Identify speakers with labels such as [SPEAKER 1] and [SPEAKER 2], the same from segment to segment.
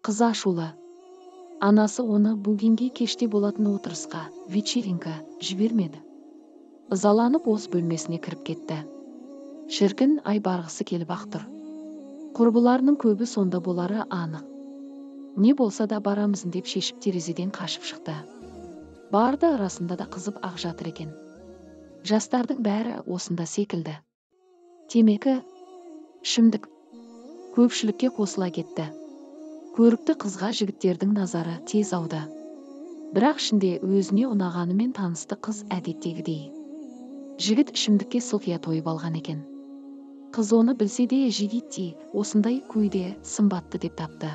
[SPEAKER 1] Қыз ашулы. Анасы оны бүгінгі кеште болатын отырысқа, вечеринка, жібермеді. Ызаланып өз бөлмесіне кіріп кетті. Шіркін, ай барғысы келіп ақ тұр. Құрбыларының көбі сонда болары анық. Не болса да барамызын деп шешіп терезеден қашып шықты. Барды, арасында да қызып ақ жатыр екен. Жастардың бәрі осында секілді. Темекі, ішімдік көпшілікке қосыла кетті. Көрікті қызға жігіттердің назары тез ауды. Бірақ ішінде өзіне ұнағанымен танысты қыз әдеттегідей. Жігіт ішімдікке сылқия тойып алған екен. Қыз оны білсе де жігіттей, осындай күйде сымбатты деп тапты.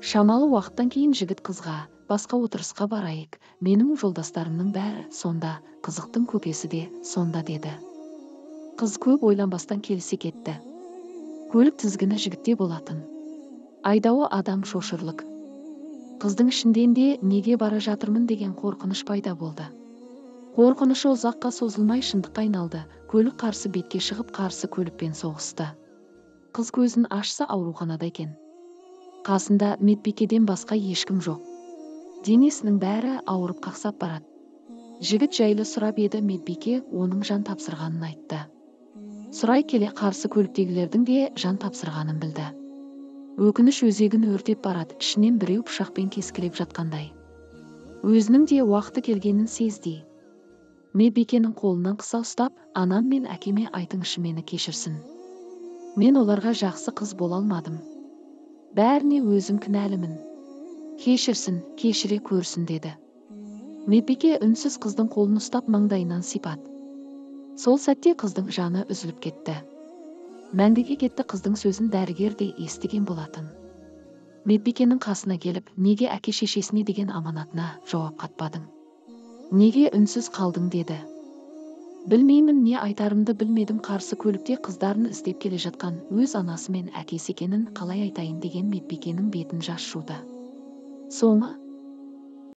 [SPEAKER 1] Шамалы уақыттан кейін жігіт қызға, басқа отырысқа барайық, менің жолдастарымның бәрі сонда, қызықтың көкесі де сонда деді. Қыз көп ойланбастан келісе кетті. Көлік тізгіні жігітте болатын. Айдауы адам шошырлық. Қыздың ішінден де неге бара жатырмын деген қорқыныш пайда болды. Қорқынышы ұзаққа созылмай шындыққа айналды. Көлік қарсы бетке шығып қарсы көлікпен соғысты. Қыз көзін ашса ауруханада екен. Қасында медбикеден басқа ешкім жоқ. Денесінің бәрі ауырып қақсап барады. Жігіт жайлы сұрап еді, медбике оның жан тапсырғанын айтты. Сұрай келе қарсы көліктегілердің де жан тапсырғанын білді. Өкініш өзегін өртеп барады, ішінен біреу пышақпен кескілеп жатқандай. Өзінің де уақыты келгенін сезді. Медбикенің қолынан қыса ұстап, анам мен әкеме айтыңызшы, мені кешірсін. Мен оларға жақсы қыз бола алмадым. Бәріне өзім кінәлімін. Кешірсін, кешіре көрсін деді. Медбике үнсіз қыздың қолын ұстап маңдайынан сипат. Сол сәтте қыздың жаны үзіліп кетті. Мәңгіге кетті. Қыздың сөзін дәрігер де естіген болатын. Медбикенің қасына келіп, неге әке шешесіне деген аманатына жауап қатпадың? Неге үнсіз қалдың деді. Білмеймін, не айтарымды білмедім. Қарсы көлікте қыздарын іздеп келе жатқан өз анасы мен әкесі екенін қалай айтайын деген медбикенің бетін жас жуды. Соңы